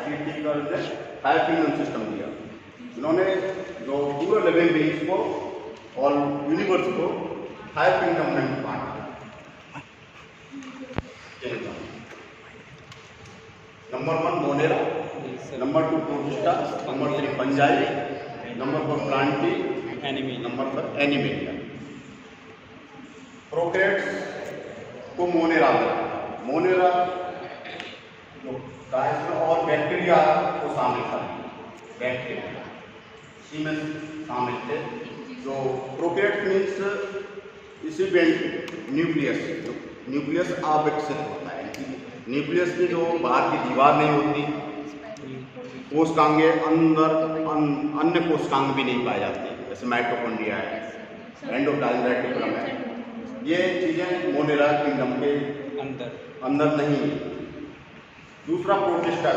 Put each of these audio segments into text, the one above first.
Critical ने 5 kingdom system दिया। इन्होंने जो पूरे लिविंग बींग्स को और यूनिवर्स को 5 किंगडम में बांटा। Number 1 Monera, number 2 protista, number 3 fungi, number 4 Plantae, number 5 animalia. Prokaryotes को मोनेरा बोलते हैं। मोनेरा जो इसमें और बैक्टीरिया को शामिल था, बैक्टीरिया इसी में शामिल थे। जो प्रोकैरियोट्स मीन्स इसी न्यूक्लियस अविकसित होता है। न्यूक्लियस की जो बाहर की दीवार नहीं होती, कोशिकांगें अंदर अन्य कोशिकांग भी नहीं पाए जाते, जैसे माइटोकॉन्ड्रिया है, एंडोप्लाज्मिक रेटिकुलम है। ये चीज़ें मोनेरा किंगडम के अंदर नहीं है। दूसरा प्रोटिस्टा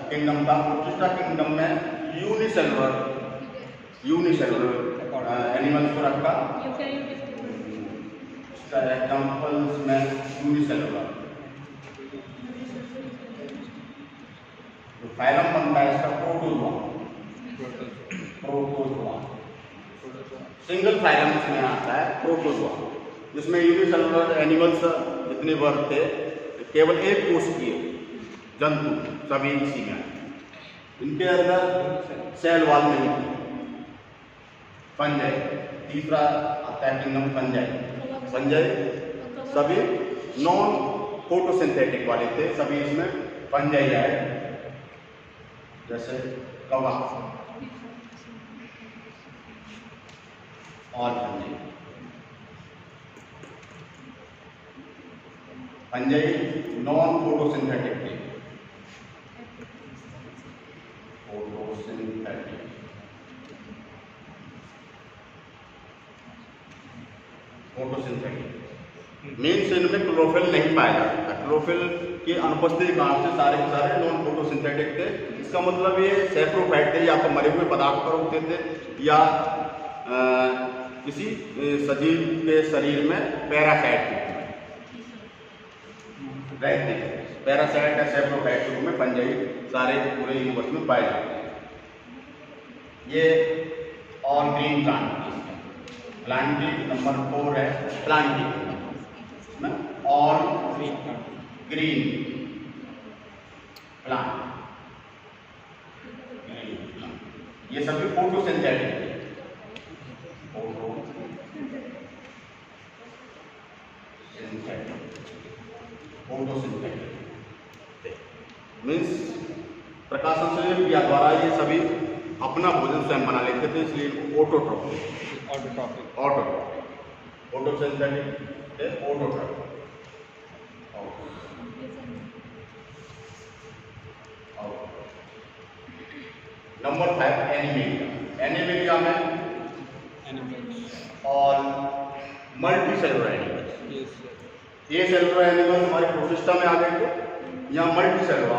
किंगडम था। प्रोटिस्टा किंगडम में यूनिसेलुलर एनिमल्स को रखा। इसका एग्जाम्पल्स में यूनिसेलुलर जो फाइलम बनता है इसका प्रोटोजोआ। सिंगल फाइलम इसमें आता है प्रोटोजोआ, जिसमें यूनिसेलुलर एनिमल्स जितने वर्ग थे केवल एक कोशिकीय जंतु सभी इसी में आए। इनके अंदर सेल वॉल नहीं थी। फंजाई तीसरा आता है किंगडम फंजाई सभी नॉन फोटोसिंथेटिक वाले थे, सभी इसमें फंजाई आए, जैसे कवा और फंजाई नॉन फोटोसिंथेटिक थे। फोटोसिंथेटिक मीन्स इनमें क्लोरोफिल नहीं पाया जाता। क्लोरोफिल की अनुपस्थिति के कारण से सारे के सारे नॉन फोटोसिंथेटिक थे। इसका मतलब ये सैप्रोफाइट थे, या तो मरे हुए पदार्थ पर उगते थे या किसी सजीव के शरीर में पैरासाइट रहते हैं। पैरासाइट या सैप्रोफाइट के रूप में फंजाई सारे पूरे यूनिवर्स में पाए जाते हैं। ये और ग्रीन प्लांटी नंबर 4 है। प्लांटी और ग्रीन प्लांट, ये सभी फोटोसिंथेटिक मीन्स प्रकाश संश्लेषण क्रिया द्वारा ये सभी अपना भोजन स्वयं बना लेते थे, इसलिए autotrophic photosynthetic autotrophic. Number 5 animalia में और मल्टी सेलुलर एनिमल्स। ये सेलुलर एनिमल्स हमारे प्रोटिस्टा में आ गए थे, या मल्टी सेलुलर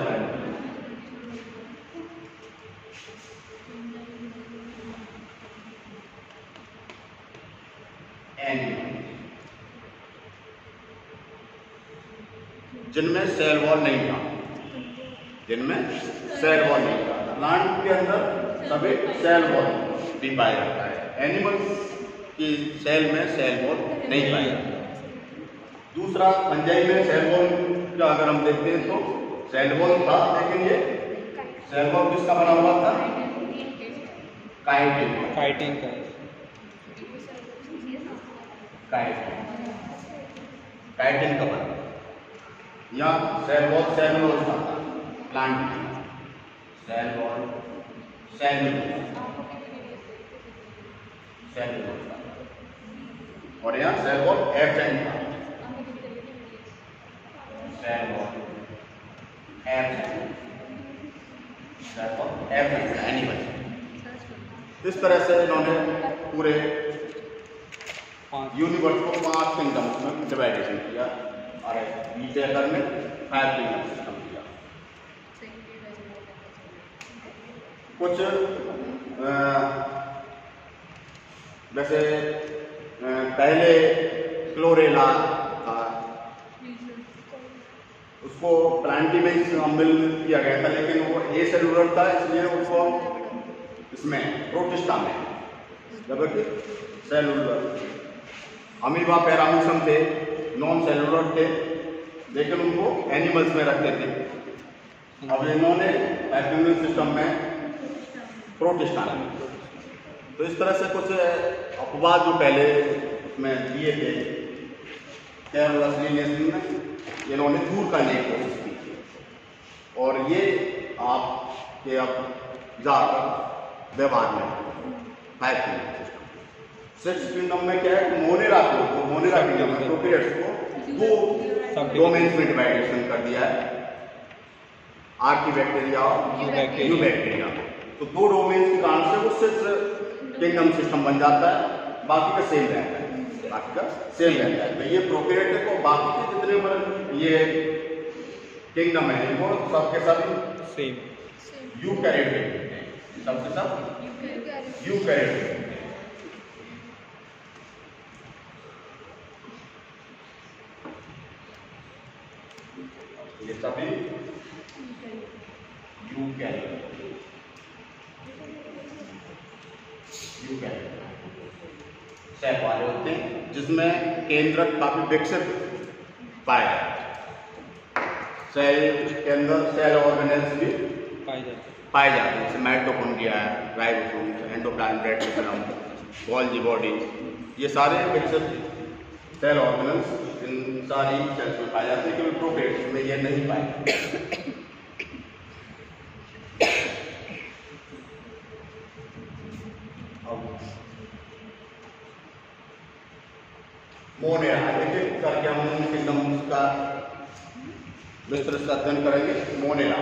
एनिमल्स। जिनमें सेल वॉल नहीं था, प्लांट के अंदर सभी सेल वॉल भी पाया जाता है। एनिमल्स की सेल में सेल वॉल नहीं पाया जाता। दूसरा फंजाई में सेल वॉल का अगर हम देखते हैं तो सेल वॉल था, लेकिन ये सेल वॉल किसका बना हुआ था? काइटिन का बना, या सेल वॉल सेलुलोज था। प्लांट सेल वॉल सेलुलोज और यहाँ सेल वॉल एब्सेंट था। इस तरह से इन्होंने पूरे यूनिवर्स को 5 किंगडम्स में डिवाइडेशन किया और नीचे करने 5 किंगडम सिस्टम किया। कुछ वैसे पहले क्लोरेला था, उसको प्लांटी में मिल किया गया था, लेकिन वो ए सेलुलर था, इसलिए उसको इसमें प्रोटिस्टा में, जबकि सेलुलर अमीबा पैरामीशियम थे, नॉन सेलुलर थे, लेकिन उनको एनिमल्स में रखते थे। अब इन्होंने एब्डोमिनल सिस्टम में प्रोटिस्टा में, तो इस तरह से कुछ अपवाद जो पहले में दिए थे कैरोलस लिनियस में, इन्होंने दूर करने की कोशिश की थी। और ये आपके अब जाकर व्यवहार में 5 किंगडम सिस्टम। 6 किंगडम में क्या है, मोनेरा किंगडम में प्रोकैरियोट्स को 2 डोमेन्स में डिवाइडेशन कर दिया है, आर्कीबैक्टीरिया और यूबैक्टीरिया। तो 2 डोमेन्स के कारण से वो 6 किंगडम सिस्टम बन जाता है, बाकी का सेम रहता है, तो ये प्रोकैरियोट को बाकी के जितने ये किंगडम है वो सबके सब सेम यूकैरियोटिक हैं, सबके सब यूकैरियोटिक हैं। ये सभी यूकैरियोट सेल वाले होते हैं, जिसमें केंद्रक काफी विकसित पाया जाता है। सेल के अंदर सेल ऑर्गेनेल्स भी पाए जाते हैं, जैसे माइटोकॉन्ड्रिया है, ribosomes, endoplasm, reticulum, Golgi body, ये सारे विकसित सेल ऑर्गेनेल्स इन सारी सेल्स में पाए जाते हैं, केवल प्रोकैरियोट्स में ये नहीं पाए। मोनेरा एक करके हम किंगडम्स का विस्तृत से अध्ययन करेंगे। मोनेरा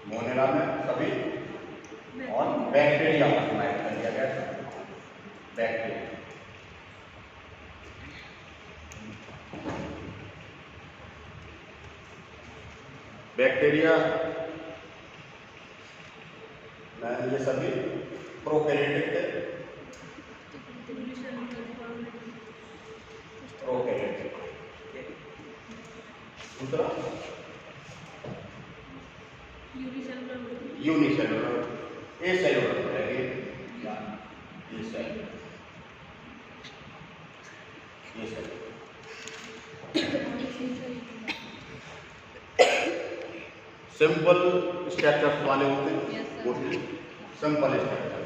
मोनेरा में सभी और बैक्टीरिया का समावेश कर दिया गया है। बैक्टीरिया में ये सभी प्रोकैरियोटिक थे, दूसरा यूनिसेलुलर, ए सेलुलर रहेगी, ये सेल, सिंपल स्ट्रक्चर्स वाले होते हैं, mostly simple structure,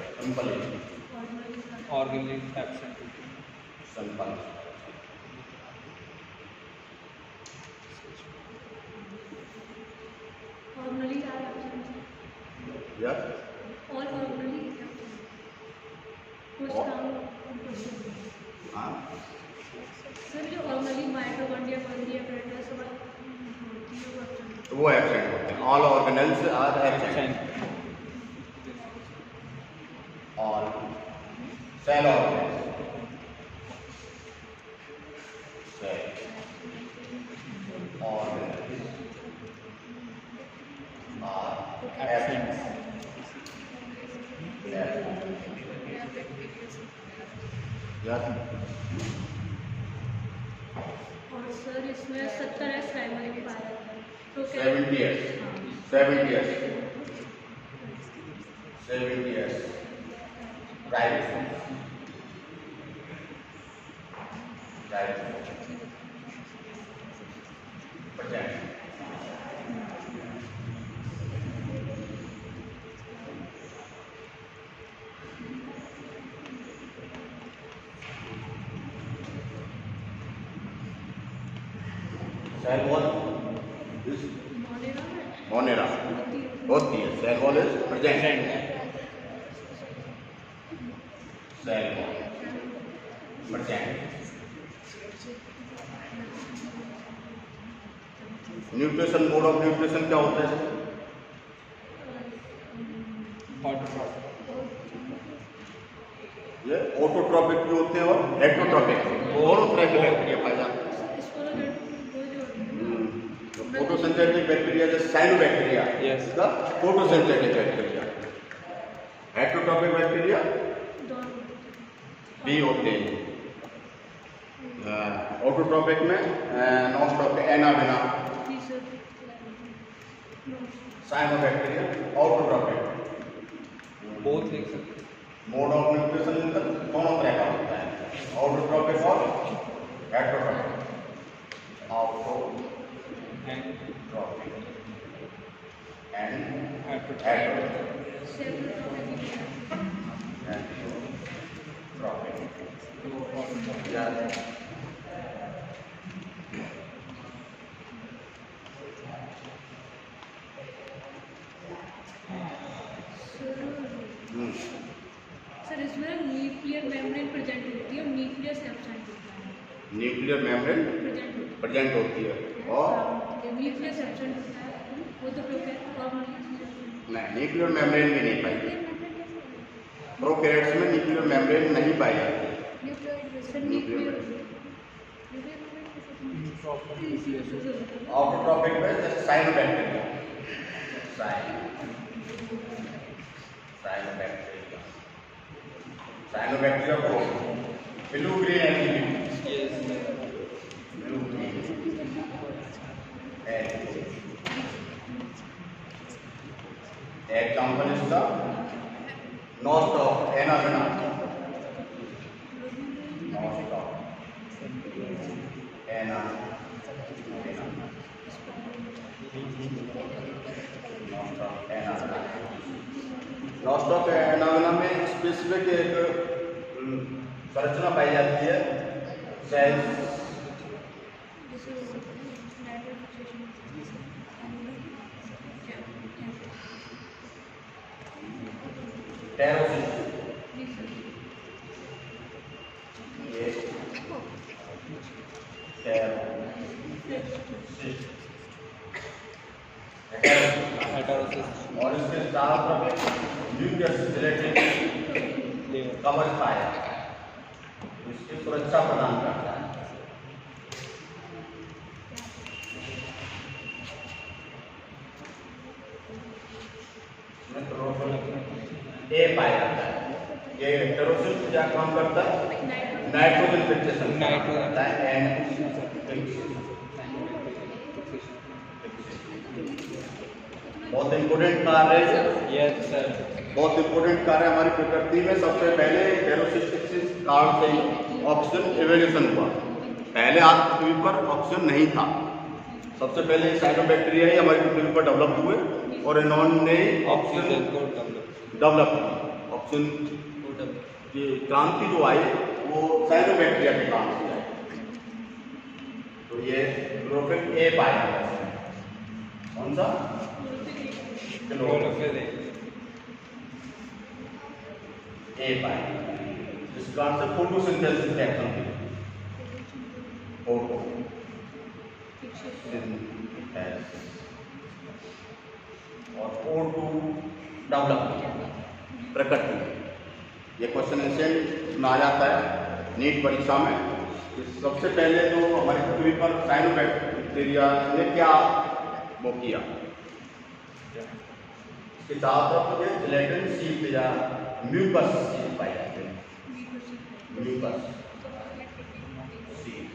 organic absent, simple वो एब्सेंट होते हैं। All organelles are absent, all cell organelles, cell organelles are absent. और सर इसमें 70 प्राइमरी में पाया जाता है, तो 70 राइबोसोम, सेल वॉल मोनेरा होती है, cell wall is present, cell wall present, nutrition, mode of nutrition क्या होता है? ये ऑटोट्रॉपिक भी होते हैं और हेटरोट्रॉपिक, दोनों तरह के बैक्टीरिया पाए जाते हैं। फोटोसिंथेटिक बैक्टीरिया जैसे साइनोबैक्टीरिया, इसका फोटोसिंथेटिक बैक्टीरिया। हेटरोट्रॉपिक बैक्टीरिया भी होते हैं। ऑटोट्रॉपिक में non-stop Anabaena, cyanobacteria, autotrophic. Both लिख सकते हैं। मोड ऑफ न्यूट्रिशन दोनों तरह का होता है, ऑटोट्रॉपिक और heterotrophic. Autotrophic and heterotrophic. Sir इसमें न्यूक्लियर मेम्ब्रेन प्रेजेंट होती है और न्यूक्लियस एब्सेंट होता है। न्यूक्लियर मेम्ब्रेन प्रेजेंट होती है और न्यूक्लियस एब्सेंट होता है, वो तो नहीं, न्यूक्लियर मेम्ब्रेन भी नहीं पाई जाती। प्रोकैरियोट्स में न्यूक्लियर मेम्ब्रेन नहीं पाई जाती। ऑटोट्रॉपिक में जैसे साइनोबैक्टीरिया, साइनोबैक्टीरिया को blue green activity, blue green example इसका nonstop anabaena, nonstop nonstop anabaena में स्पेसिफिक एक संरचना पाई जाती है, सेल्स टेरोसिस, ये टेरोसिस और इसके चारों तरफ न्यूक्लियस जिलेटिन कवच पाया, इसकी सुरक्षा प्रदान करता है। ए पाया जाता है। ये टेरोसिस क्या काम करता है? नाइट्रोजन फिक्सेशन करता है एंड बहुत इंपोर्टेंट कार्य है। यस सर, बहुत इंपोर्टेंट कार्य हमारी प्रकृति में। सबसे पहले टेरोसिस काल से ही ऑक्सीजन एवोल्यूशन हुआ। पहले आज पृथ्वी पर ऑक्सीजन नहीं था। सबसे पहले साइनोबैक्टीरिया ही हमारी पृथ्वी पर डेवलप हुए और इन्होंने ऑक्सीजन को डेवलप की। ऑक्सीजन की क्रांति जो आई वो साइनोबैक्टीरिया के काम से आई। तो ये क्लोरोफिल ए पाया गया। कौन सा? क्लोरोफिल ए पाया, जिस कारण से फोटोसिंथेसिस रिएक्शन हुई। और O2 डेवलप प्रकट हुई। ये क्वेश्चन ऐसे सुना जाता है नीट परीक्षा में। सबसे पहले तो हमारी पृथ्वी पर साइनोबैक्टीरिया ने क्या वो किया, इसके चारों तरफ ये जिलेटिन शीट या म्यूकस शीट पाई जाती है। Mucus sheet,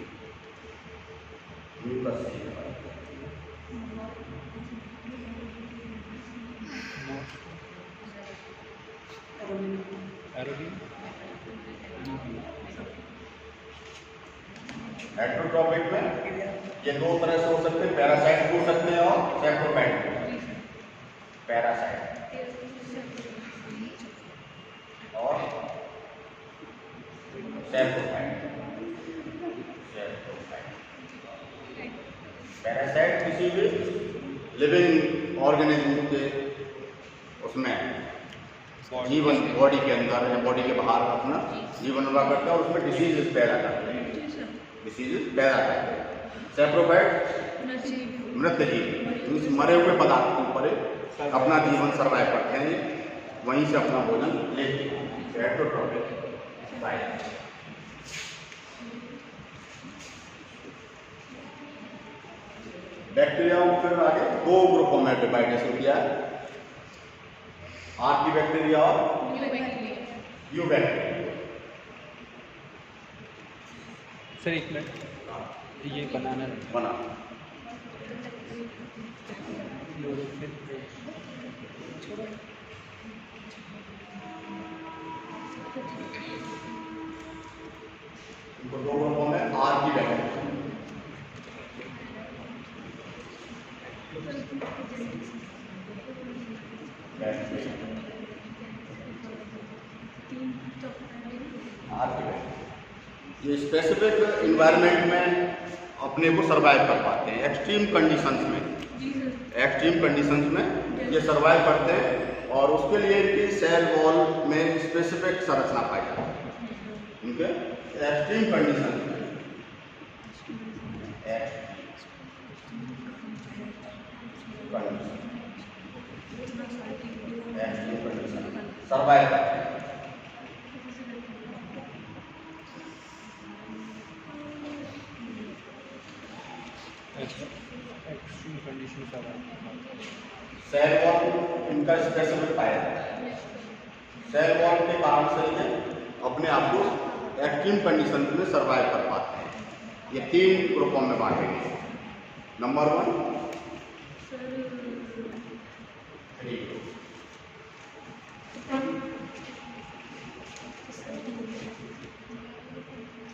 mucus sheet heterotrophic में ये दो तरह से हो सकते हैं, पैरासाइट हो सकते हैं और सैप्रोफाइट। पैरासाइट और सैप्रोफाइट। पैरासाइट किसी भी लिविंग ऑर्गेनिज्म के उसमें जीवन बॉडी के अंदर या बॉडी के बाहर अपना जीवन निर्वाह करता है और उसमें डिसीजेस पैदा करते हैं, डिसीजेस पैदा करते हैं। सेप्रोफाइट नजीब मृतजीवी, मीन्स मरे हुए पदार्थ के ऊपर अपना जीवन सर्वाइव करते हैं, वहीं से अपना भोजन लेते हैं। Heterotrophic bye. बैक्टीरिया को फिर आगे दो ग्रुपों में डिवाइडेशन किया है, आर्की बैक्टीरिया और यू बैक्टीरिया। सर एक मिनट, ये बनाना बना इनको दो ग्रुपों में आर्की बैक्टीरिया। ये स्पेसिफिक इन्वायरमेंट में अपने को सरवाइव कर पाते हैं, एक्सट्रीम कंडीशंस में ये सरवाइव करते हैं, और उसके लिए इनकी सेल वॉल में स्पेसिफिक संरचना पाई जाती है इनके एक्सट्रीम कंडीशन में। सर्वाइव करते हैं। एक्सट्रीम कंडीशन सेल वॉल इनका स्पेसिफिक पाया जाता है, सेल वॉल के कारण से ये अपने आप को एक्सट्रीम कंडीशन में सर्वाइव कर पाते हैं। ये तीन ग्रुपों में बांटे गए। नंबर 1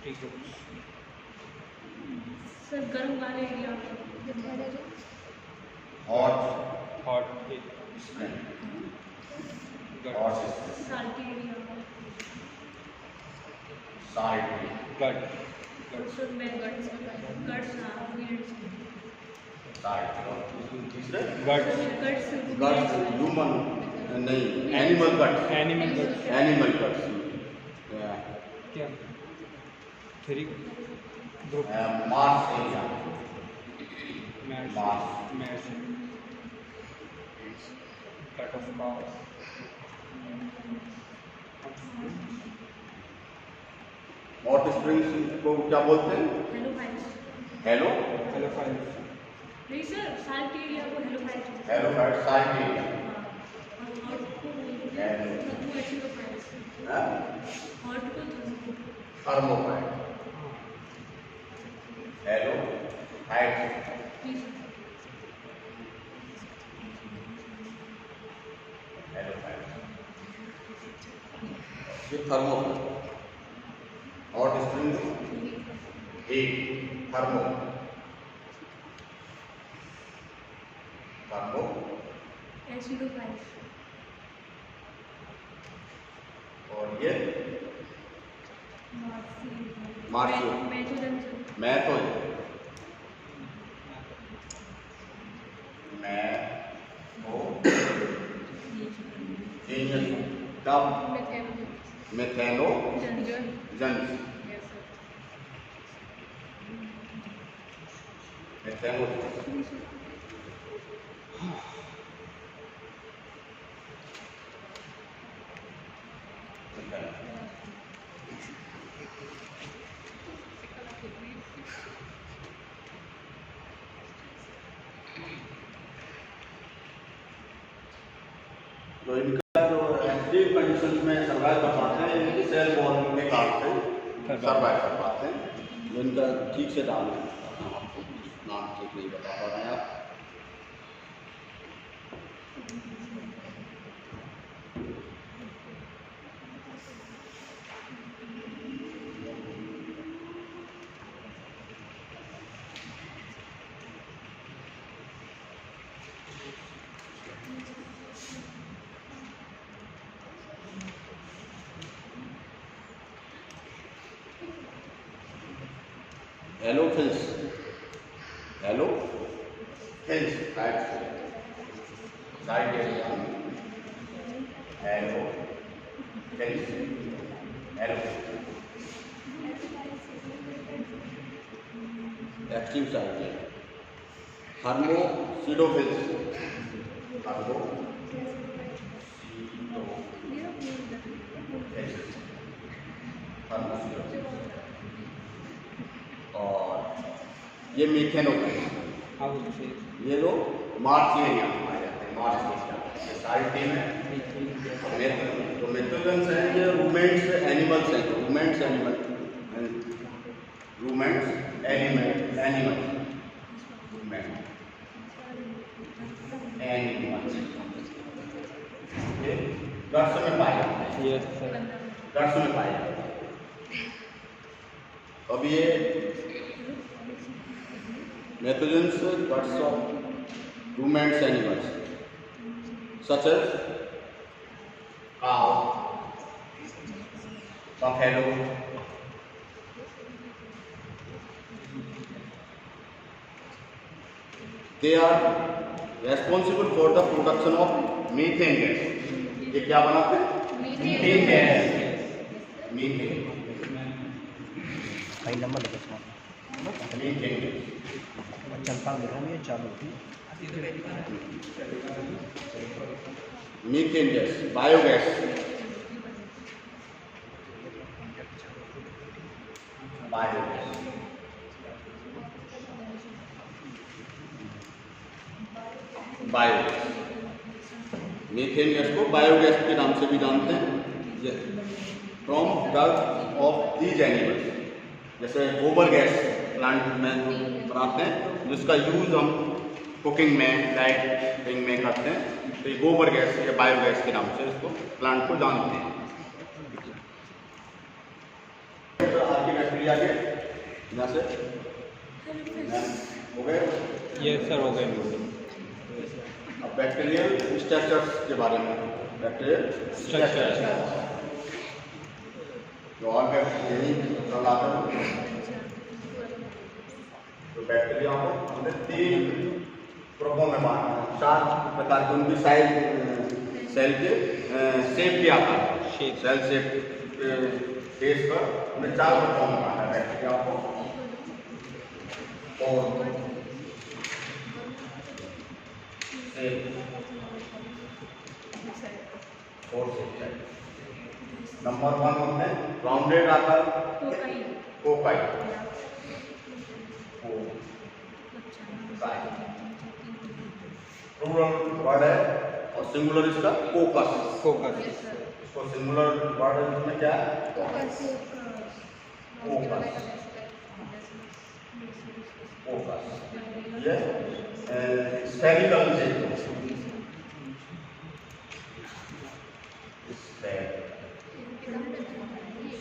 ठीक है सर, गर्म वाले area hot hot spring, gut hot spring, salty area salt, gut sir मैं गट्स साल्ट, और तीसरे गट गट्स, ह्यूमन नहीं, animal guts, animal gut animal guts, क्या three group marsh area, marsh marsh, marsh cut off power hot springs को क्या बोलते हैं? Halo halophiles halophile नहीं सर, साल्ट एरिया को halophiles halophyte salt area, thermophyte, halophyte, halophyte, ये थर्मोफाइट, hot spring heat, thermo, thermo, और ये martial, मैं तो जीनियस, तब मेथेनो जन्स, मेथेनो तो इनका जो एक्सट्रीम कंडीशन में सर्वाइव कर पाते हैं, इनकी सेल वॉल के कारण से सर्वाइव कर पाते हैं। जो इनका ठीक से नाम आपको नाम ठीक नहीं बता पा रहे हैं आप। Halophiles, halophiles, side area, halophiles, halo active site है थर्मोसिडोफिल्स और ये मीथेनोफिल्स, हाँ वो से ये लोग मार्चियन पाए जाते हैं। मार्चियन ये सारी टीम है। तो मेथोजेंस हैं ये रूमेंट्स एनिमल्स हैं। रूमेंट्स एनिमल रूमेंट्स एनिमल्स ये गट्स में पाए जाते हैं। यस सर गट्स में पाए जाते हैं। अब ये methanogens guts of ruminants animals such as cow, buffalo, they are responsible for the production of methane gas. ये क्या बनाते हैं? Methane gas. मीथेन भाई नंबर लिखो इसमें मीथेन गैस। चलता लिखो ये चालू methane gas, biogas, biogas, biogas. Methane gas को बायोगैस के नाम से भी जानते हैं। From dirt of these animals, जैसे गोबर गैस प्लांट में बनाते हैं जिसका यूज हम कुकिंग में लाइटिंग में करते हैं। तो ये गोबर गैस या बायोगैस के नाम से इसको प्लांट को जानते हैं। आपकी बैक्टीरिया के यहाँ से हो गए। यस सर हो गए। अब बैक्टीरियल स्ट्रक्चर्स के बारे में बैक्टीरियल स्ट्रक्चर्स तो और यही चलाते हैं। तो बैक्टीरिया को हमने 3 ग्रुपों में बांटा है। 4 प्रकार के उनकी साइज सेल के शेप के आकार सेल शेप बेस पर हमने 4 ग्रुपों में बांटा है बैक्टीरिया को। और नंबर 1 होते हैं राउंडेड आकार कोकाई। प्लूरल वर्ड है और सिंगुलर इसका कोकस। फोकस इसको सिंगुलर वर्ड है इसमें क्या है? कोकस। कोकस ये स्फेरिकल शेप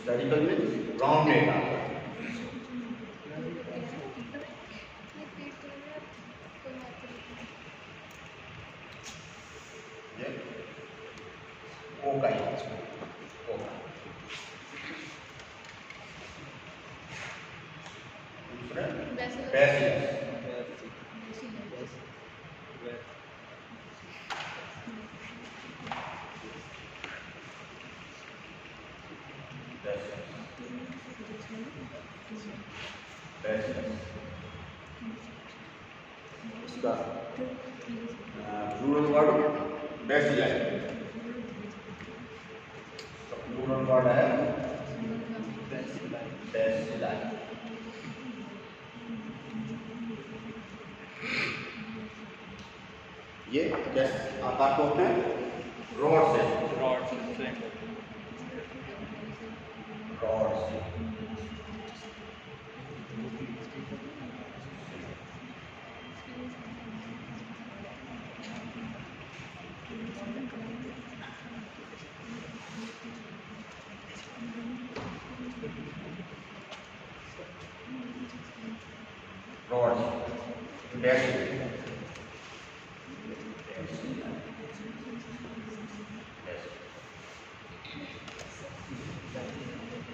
स्फेरिकल में राउंडेड आकार। कोकाई दूसरे बेसिलस इसका plural word bacilli. Plural word है बेसिलाई। ये कैसे आकार को होते हैं? रॉड से रॉड से रॉड से रॉड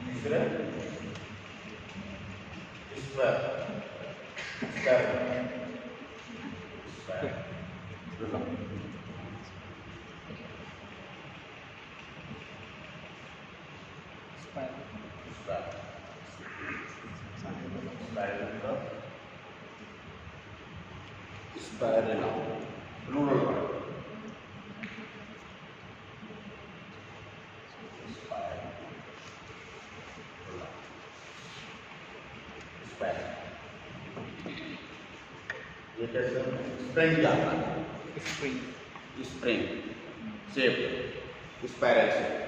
तीसरे स्पायरेला रूरल वर्ड ये कैसे स्प्रिंग जाता है spring spring shape spiral shape